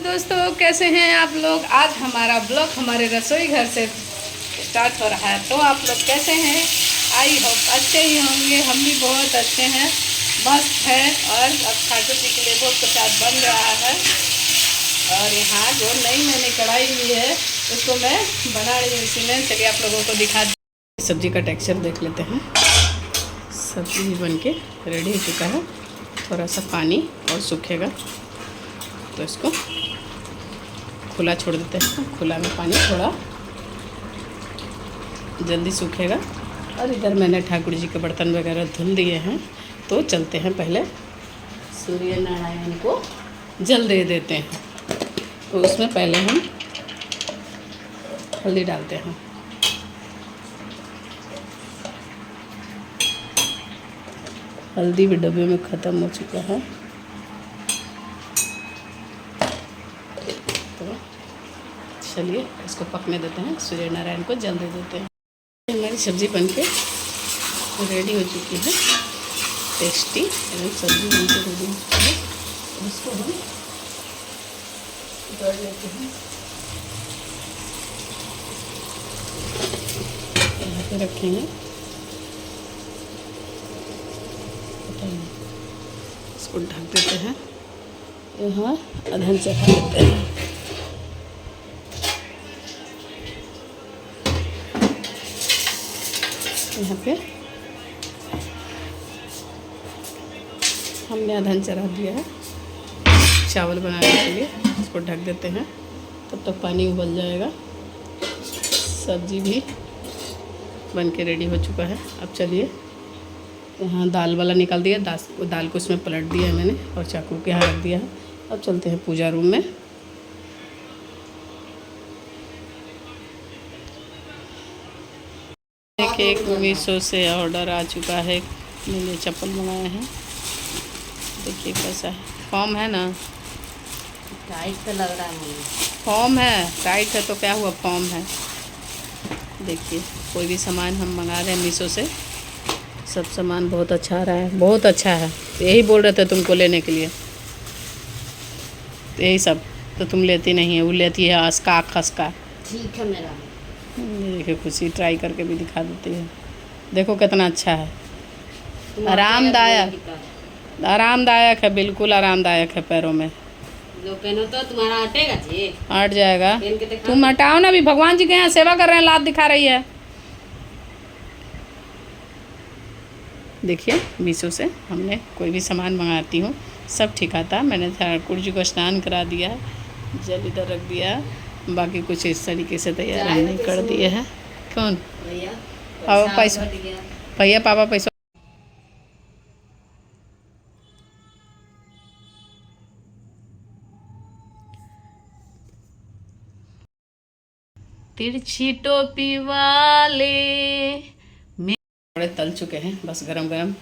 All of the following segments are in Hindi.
दोस्तों, कैसे हैं आप लोग। आज हमारा ब्लॉग हमारे रसोई घर से स्टार्ट हो रहा है। तो आप लोग कैसे हैं? आई होप अच्छे ही होंगे। हम भी बहुत अच्छे हैं, मस्त है। और अब खाटू जी के लिए बहुत प्रसाद बन रहा है। और यहाँ जो नई मैंने कढ़ाई ली है उसको मैं बना रही हूँ इसी में। चलिए आप लोगों को दिखा सब्जी का टेक्सचर देख लेते हैं। सब्जी बन के रेडी हो चुका है। थोड़ा सा पानी और सूखेगा तो इसको खुला छोड़ देते हैं। खुला में पानी थोड़ा जल्दी सूखेगा। और इधर मैंने ठाकुर जी के बर्तन वगैरह धुल दिए हैं। तो चलते हैं, पहले सूर्य नारायण को जल दे देते हैं। तो उसमें पहले हम हल्दी डालते हैं। हल्दी भी डब्बे में ख़त्म हो चुका है। तो चलिए इसको पकने देते हैं, सूर्य नारायण को जल दे देते हैं। हमारी सब्ज़ी बनके रेडी हो चुकी है। टेस्टी एकदम सब्ज़ी बनके रेडी हो चुकी है। इसको हम कर लेते हैं, यहाँ पे रखेंगे। इसको ढक देते हैं, यहाँ अधन चढ़ा देते हैं। यहाँ पे हमने अधन चढ़ा दिया है चावल बनाने के लिए। इसको ढक देते हैं, तब तक पानी उबल जाएगा। सब्जी भी बन के रेडी हो चुका है। अब चलिए, यहाँ दाल वाला निकाल दिया, दाल को इसमें पलट दिया है मैंने और चाकू के यहाँ रख दिया है। अब चलते हैं पूजा रूम में। देखिए, एक मीशो से ऑर्डर आ चुका है। मैंने चप्पल मंगाए हैं। देखिए कैसा है, फॉर्म है ना, टाइट तो लग रहा है मुझे। फॉर्म है, टाइट है तो क्या हुआ, फॉर्म है। देखिए, कोई भी सामान हम मंगा रहे हैं मीशो से, सब सामान बहुत अच्छा आ रहा है, बहुत अच्छा है। यही बोल रहे थे तुमको लेने के लिए, यही सब तो तुम लेती नहीं है, वो लेती है अस्का खस्का। ठीक है मेरा। देखिए, खुशी ट्राई करके भी दिखा देती है। देखो कितना अच्छा है, आरामदायक है, बिल्कुल आरामदायक है। पैरों में जो पहनो तो तुम्हारा हटेगा जी, हट जाएगा। पहन के दिखा। तुम हटाओ ना, अभी भगवान जी के यहाँ सेवा कर रहे हैं, लात दिखा रही है। देखिए, मीशो से हमने कोई भी सामान मंगाती हूँ सब ठीक आता है। मैंने ठाकुर जी को स्नान करा दिया, जल इधर रख दिया, बाकी कुछ इस तरीके से तैयार हमने कर दिए हैं। कौन पापा पैसा, भैया पापा पैसा। तिरछी टोपी वाले पकौड़े तल चुके हैं, बस गरम गरम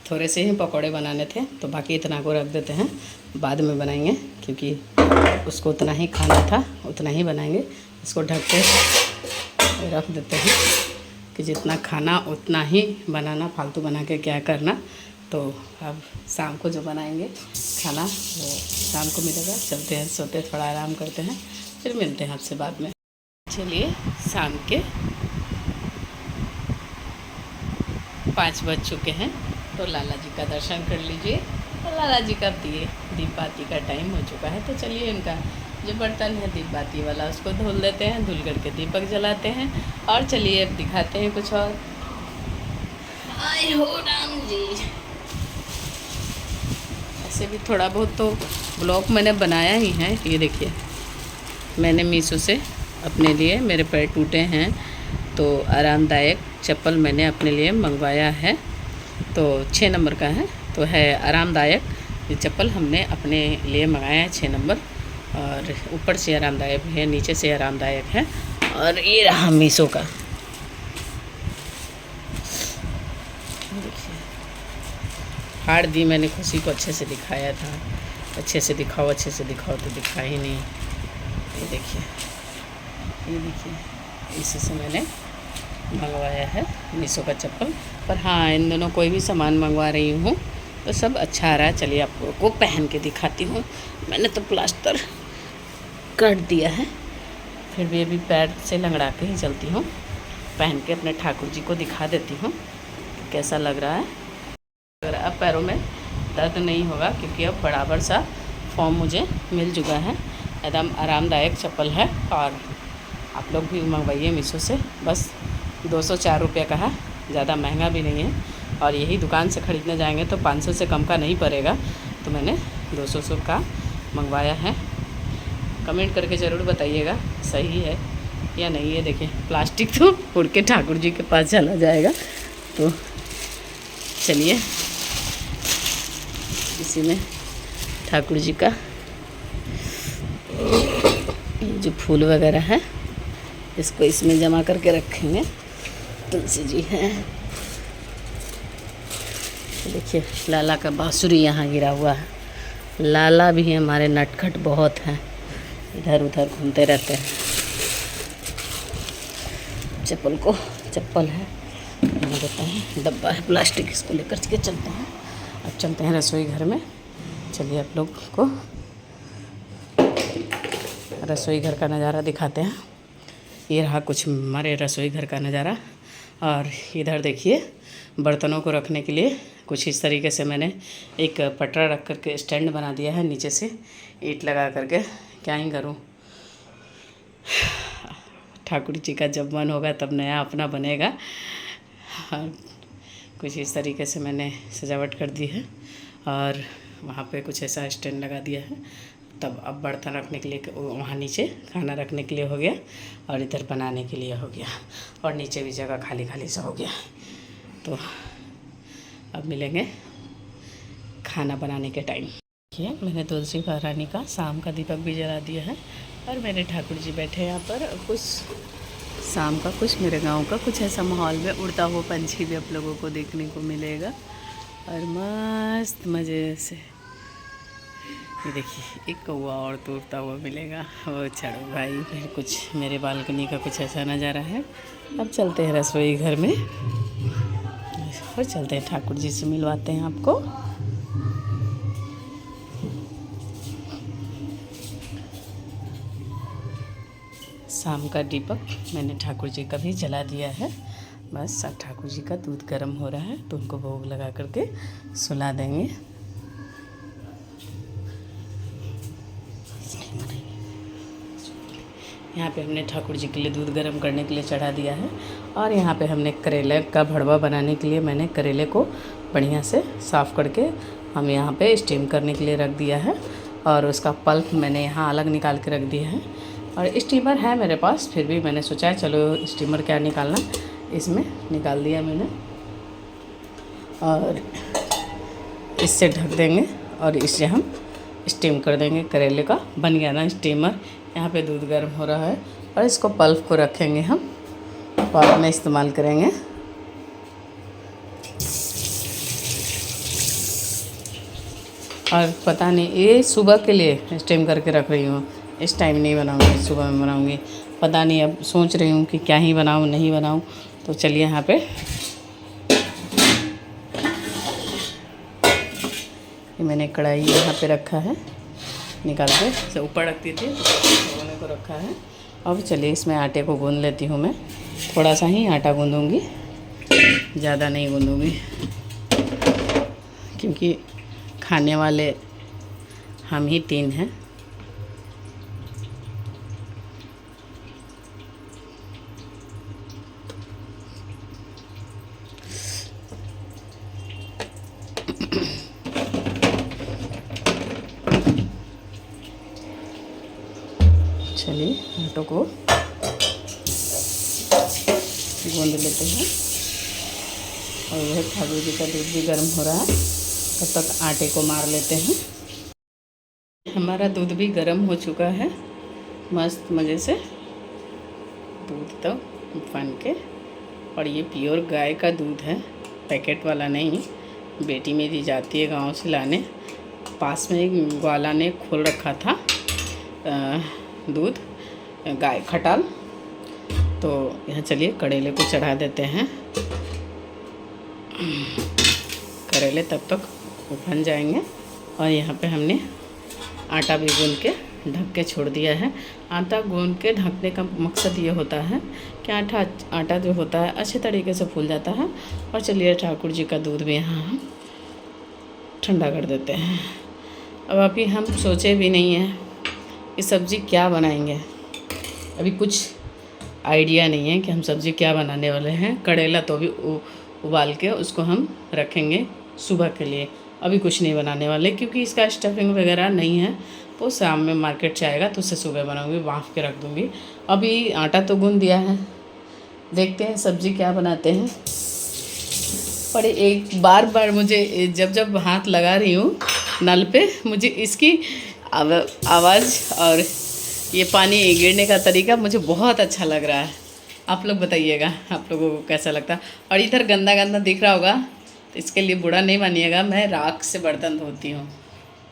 थोड़े से ही पकौड़े बनाने थे, तो बाकी इतना को रख देते हैं, बाद में बनाएंगे, क्योंकि उसको उतना ही खाना था, उतना ही बनाएंगे। इसको ढक के रख देते हैं कि जितना खाना उतना ही बनाना, फालतू बना के क्या करना। तो अब शाम को जो बनाएंगे खाना वो शाम को मिलेगा। चलते हैं, सोते थोड़ा आराम करते हैं, फिर मिलते हैं आपसे बाद में। चलिए, शाम के 5 बज चुके हैं, तो लाला जी का दर्शन कर लीजिए। तो लाला जी का दीप बाती का टाइम हो चुका है। तो चलिए, इनका जो बर्तन है दीप बाती वाला उसको धुल देते हैं, धुल करके दीपक जलाते हैं। और चलिए अब दिखाते हैं कुछ और। आए हो राम जी। ऐसे भी थोड़ा बहुत तो ब्लॉग मैंने बनाया ही है। ये देखिए, मैंने मीशो से अपने लिए, मेरे पैर टूटे हैं तो आरामदायक चप्पल मैंने अपने लिए मंगवाया है। तो 6 नंबर का है, तो है आरामदायक। ये चप्पल हमने अपने लिए मंगाया है 6 नंबर, और ऊपर से आरामदायक है, नीचे से आरामदायक है। और ये रहा मीशो का, देखिए, फाड़ दी मैंने। खुशी को अच्छे से दिखाया था, अच्छे से दिखाओ, अच्छे से दिखाओ, तो दिखा ही नहीं। ये देखिए, ये देखिए, इसी से मैंने मंगवाया है मीशो का चप्पल। पर हाँ, इन दोनों कोई भी सामान मंगवा रही हूँ तो सब अच्छा आ रहा है। चलिए आप लोगों को पहन के दिखाती हूँ। मैंने तो प्लास्टर कर दिया है, फिर भी अभी पैर से लंगड़ा के ही चलती हूँ। पहन के अपने ठाकुर जी को दिखा देती हूँ कैसा लग रहा है। अगर अब पैरों में दर्द नहीं होगा क्योंकि अब बराबर सा फॉर्म मुझे मिल चुका है। एकदम आरामदायक चप्पल है और आप लोग भी मंगवाइए मीशो से। बस 204 रुपये का है, ज़्यादा महंगा भी नहीं है। और यही दुकान से ख़रीदने जाएंगे तो 500 से कम का नहीं पड़ेगा, तो मैंने 200 का मंगवाया है। कमेंट करके ज़रूर बताइएगा सही है या नहीं है। देखिए प्लास्टिक तो उड़ के ठाकुर जी के पास चला जाएगा। तो चलिए इसी में ठाकुर जी का जो फूल वगैरह है इसको इसमें जमा करके रखेंगे। तुलसी जी हैं, देखिए लाला का बांसुरी यहाँ गिरा हुआ है। लाला भी हमारे नटखट बहुत हैं, इधर उधर घूमते रहते हैं। चप्पल है, यहाँ देते हैं, डब्बा है प्लास्टिक, इसको लेकर के चलते हैं। अब चलते हैं रसोई घर में। चलिए आप लोग को रसोई घर का नज़ारा दिखाते हैं। ये रहा कुछ हमारे रसोई घर का नज़ारा। और इधर देखिए बर्तनों को रखने के लिए कुछ इस तरीके से मैंने एक पटरा रख करके स्टैंड बना दिया है, नीचे से ईंट लगा करके। क्या ही करूँ, ठाकुर जी का जब मन होगा तब नया अपना बनेगा। और कुछ इस तरीके से मैंने सजावट कर दी है और वहाँ पे कुछ ऐसा स्टैंड लगा दिया है। तब अब बर्तन रखने के लिए वहाँ नीचे खाना रखने के लिए हो गया और इधर बनाने के लिए हो गया, और नीचे भी जगह खाली खाली सा हो गया। तो अब मिलेंगे खाना बनाने के टाइम। देखिए मैंने तुलसी महारानी का शाम का दीपक भी जला दिया है और मेरे ठाकुर जी बैठे हैं यहाँ पर। कुछ शाम का, कुछ मेरे गांव का, कुछ ऐसा माहौल में उड़ता हुआ पंछी भी आप लोगों को देखने को मिलेगा और मस्त मज़े से। ये देखिए एक कौवा और तो उड़ता हुआ मिलेगा। वो चढ़ो भाई, फिर कुछ मेरे बालकनी का कुछ ऐसा नज़ारा है। अब चलते हैं रसोई घर में और चलते हैं ठाकुर जी से मिलवाते हैं आपको। शाम का दीपक मैंने ठाकुर जी का भी जला दिया है। बस अब ठाकुर जी का दूध गर्म हो रहा है तो उनको भोग लगा करके सुला देंगे। यहाँ पे हमने ठाकुर जी के लिए दूध गर्म करने के लिए चढ़ा दिया है। और यहाँ पे हमने करेले का भड़वा बनाने के लिए मैंने करेले को बढ़िया से साफ़ करके हम यहाँ पे स्टीम करने के लिए रख दिया है। और उसका पल्प मैंने यहाँ अलग निकाल के रख दिया है। और स्टीमर है मेरे पास, फिर भी मैंने सोचा चलो स्टीमर क्या निकालना, इसमें निकाल दिया मैंने। और इससे ढक देंगे और इससे हम स्टीम कर देंगे। करेले का बन गया ना स्टीमर। यहाँ पे दूध गर्म हो रहा है और इसको पल्प को रखेंगे हम, बाद में इस्तेमाल करेंगे। और पता नहीं, ये सुबह के लिए स्टीम करके रख रही हूँ, इस टाइम नहीं बनाऊँगी, सुबह में बनाऊँगी। पता नहीं, अब सोच रही हूँ कि क्या ही बनाऊँ नहीं बनाऊँ। तो चलिए यहाँ पे ये मैंने कढ़ाई यहाँ पे रखा है, निकाल के से ऊपर रखती थी भगोने को रखा है। अब चलिए इसमें आटे को गूँध लेती हूँ। मैं थोड़ा सा ही आटा गूँधूँगी, ज़्यादा नहीं गूँधूँगी क्योंकि खाने वाले हम ही 3 हैं। चलिए आटों को गूँध लेते हैं। और वह ठाकुर जी का दूध भी गर्म हो रहा है, तब तक आटे को मार लेते हैं। हमारा दूध भी गर्म हो चुका है मस्त मज़े से, दूध तो बन के। और ये प्योर गाय का दूध है, पैकेट वाला नहीं। बेटी मेरी जाती है गांव से लाने, पास में एक ग्वाला ने खोल रखा था दूध गाय खटाल। तो यहाँ चलिए करेले को चढ़ा देते हैं। करेले तब तक वो बन जाएंगे। और यहाँ पे हमने आटा भी गूंद के ढक के छोड़ दिया है। आटा गूंद के ढकने का मकसद ये होता है कि आटा जो होता है अच्छे तरीके से फूल जाता है। और चलिए ठाकुर जी का दूध भी यहाँ हम ठंडा कर देते हैं। अब अभी हम सोचे भी नहीं हैं कि सब्ज़ी क्या बनाएंगे, अभी कुछ आइडिया नहीं है कि हम सब्ज़ी क्या बनाने वाले हैं। करेला तो अभी उबाल के उसको हम रखेंगे सुबह के लिए, अभी कुछ नहीं बनाने वाले क्योंकि इसका स्टफिंग वगैरह नहीं है। वो शाम में मार्केट से आएगा तो उससे सुबह बनाऊंगी, बाफ़ के रख दूँगी। अभी आटा तो गूंद दिया है, देखते हैं सब्ज़ी क्या बनाते हैं। पर एक बार मुझे जब हाथ लगा रही हूँ नल पे, मुझे इसकी आवाज़ और ये पानी गिरने का तरीका मुझे बहुत अच्छा लग रहा है। आप लोग बताइएगा आप लोगों को कैसा लगता है। और इधर गंदा गंदा दिख रहा होगा तो इसके लिए बुरा नहीं मानिएगा, मैं राख से बर्तन धोती हूँ,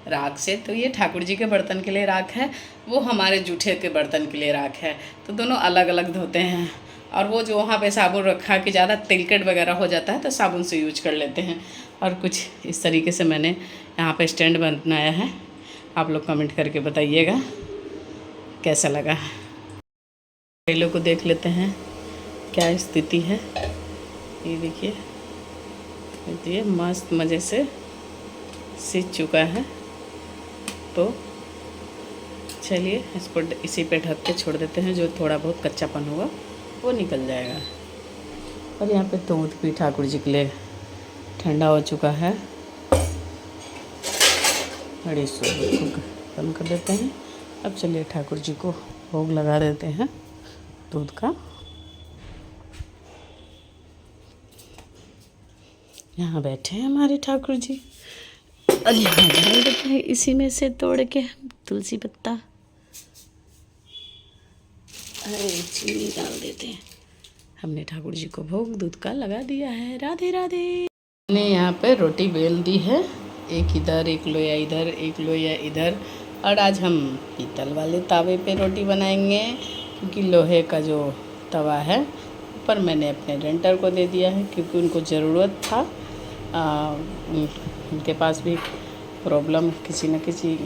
राख से। तो ये ठाकुर जी के बर्तन के लिए राख है, वो हमारे जूठे के बर्तन के लिए राख है, तो दोनों अलग अलग धोते हैं। और वो जो वहाँ पे साबुन रखा कि ज़्यादा तिलकट वगैरह हो जाता है तो साबुन से यूज कर लेते हैं। और कुछ इस तरीके से मैंने यहाँ पे स्टैंड बनाया है। आप लोग कमेंट करके बताइएगा कैसा लगा। करेलों को देख लेते हैं क्या स्थिति है। ये देखिए, ये मस्त मज़े से सीज चुका है। तो चलिए इसको इसी पे ढक के छोड़ देते हैं, जो थोड़ा बहुत कच्चापन होगा वो निकल जाएगा। और यहाँ पे दूध भी ठाकुर जी के लिए ठंडा हो चुका है। और इसको बंद कर देते हैं। अब चलिए ठाकुर जी को भोग लगा देते हैं दूध का। यहाँ बैठे हैं हमारे ठाकुर जी, और यहाँ डाल देते हैं इसी में से तोड़ के तुलसी पत्ता, अरे चीनी डाल देते हैं। हमने ठाकुर जी को भोग दूध का लगा दिया है। राधे राधे। मैंने यहाँ पे रोटी बेल दी है, एक इधर, एक लोया इधर, एक लोया इधर। और आज हम पीतल वाले तावे पे रोटी बनाएंगे क्योंकि लोहे का जो तवा है ऊपर मैंने अपने रेंटर को दे दिया है क्योंकि उनको ज़रूरत था। उनके पास भी प्रॉब्लम किसी न किसी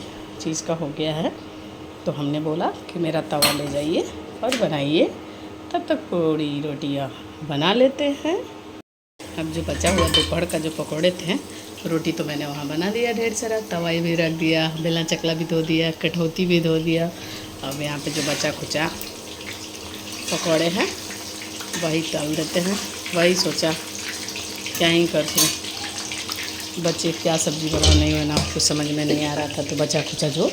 चीज़ का हो गया है, तो हमने बोला कि मेरा तवा ले जाइए और बनाइए। तब तक पूरी रोटियाँ बना लेते हैं। अब जो बचा हुआ दोपहर का जो पकौड़े थे, रोटी तो मैंने वहाँ बना दिया ढेर सारा, तवाई भी रख दिया, बेला चकला भी धो दिया, कटौती भी धो दिया। अब यहाँ पे जो बचा खुचा पकौड़े हैं वही तल देते हैं। वही सोचा क्या ही करते हैं, बच्चे क्या सब्ज़ी बनाओ नहीं बना कुछ समझ में नहीं आ रहा था, तो बचा खुचा जो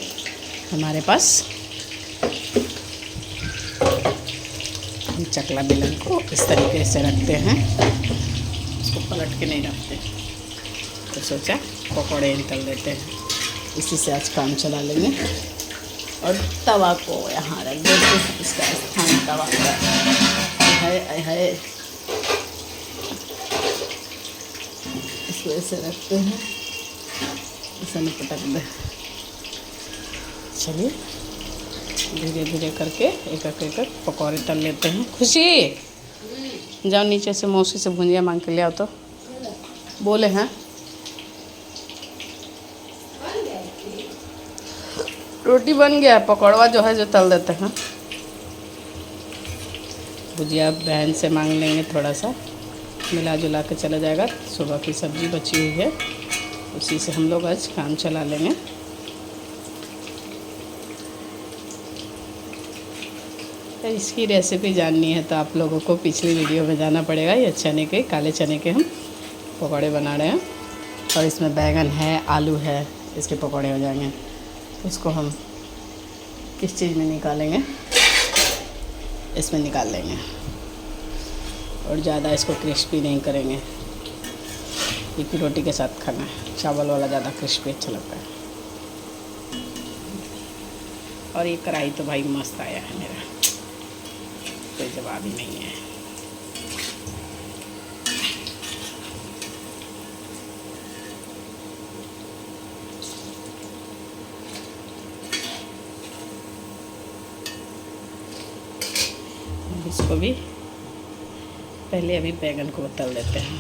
हमारे पास चकला बेलन को इस तरीके से रखते हैं, उसको पलट के नहीं रखते, तो सोचा पकौड़े तल देते हैं। इसी से आज काम चला लेंगे। और तवा को यहाँ रख देते हैं, इसका स्थान तवा है, इसको ऐसे रखते हैं, इसे न पटक दे। चलिए धीरे धीरे करके एक एक पकौड़े तल लेते हैं। खुशी जाओ नीचे से मौसी से भुंजिया मांग के ले आओ, तो बोले हैं रोटी बन गया, पकौड़ा जो है जो तल देते हैं। भुजिया बहन से मांग लेंगे, थोड़ा सा मिला जुला के चला जाएगा। सुबह की सब्ज़ी बची हुई है, उसी से हम लोग आज काम चला लेंगे। तो इसकी रेसिपी जाननी है तो आप लोगों को पिछली वीडियो में जाना पड़ेगा। ये चने के, काले चने के हम पकौड़े बना रहे हैं, और इसमें बैंगन है, आलू है, इसके पकौड़े हो जाएंगे। इसको हम किस चीज़ में निकालेंगे, इसमें निकाल लेंगे, और ज़्यादा इसको क्रिस्पी नहीं करेंगे क्योंकि रोटी के साथ खाना है। चावल वाला ज़्यादा क्रिस्पी अच्छा लगता है। और ये कढ़ाई तो भाई मस्त आया है मेरा, कोई जवाब ही नहीं है। इसको भी पहले अभी बैंगन को तल देते हैं।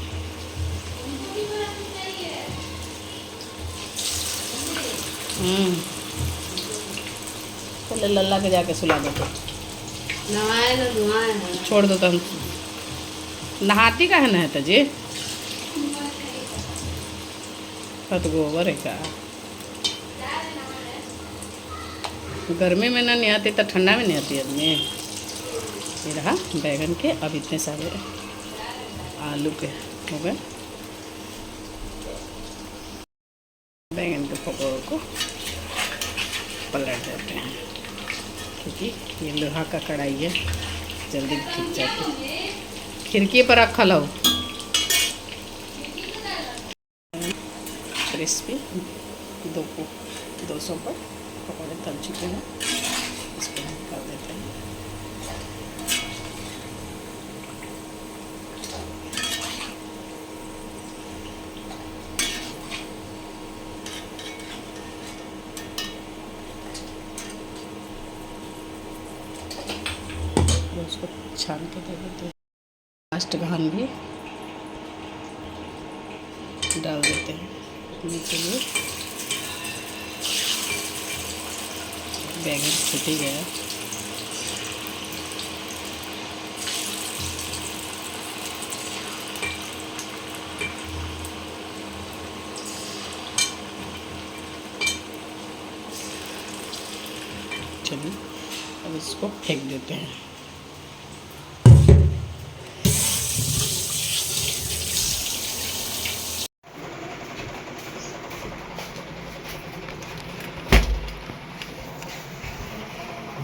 पहले लल्ला के जाके सुला दो, नहाए ना धुआए है। छोड़ दो तो हम नहाती का है ना है तो जी तो गोबर है का। गर्मी में ना नहीं आती तो ठंडा में नहीं आती आदमी। ये रहा बैगन के, अब इतने सारे आलू के हो गए। बैगन के पकौड़ों को पलट देते हैं क्योंकि ये लोहा का कढ़ाई है, जल्दी खिंच जाती। खिड़की पर रखा लो क्रिस्पी। 200 पर पकौड़े तल चुके हैं, इसको हम कर देते हैं। उसको छान के दे देते हैं। लास्ट घान भी डाल देते हैं नीचे में। बैगन छूट ही गया। चलिए अब इसको फेंक देते हैं।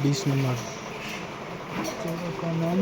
बीस नंबर का नाम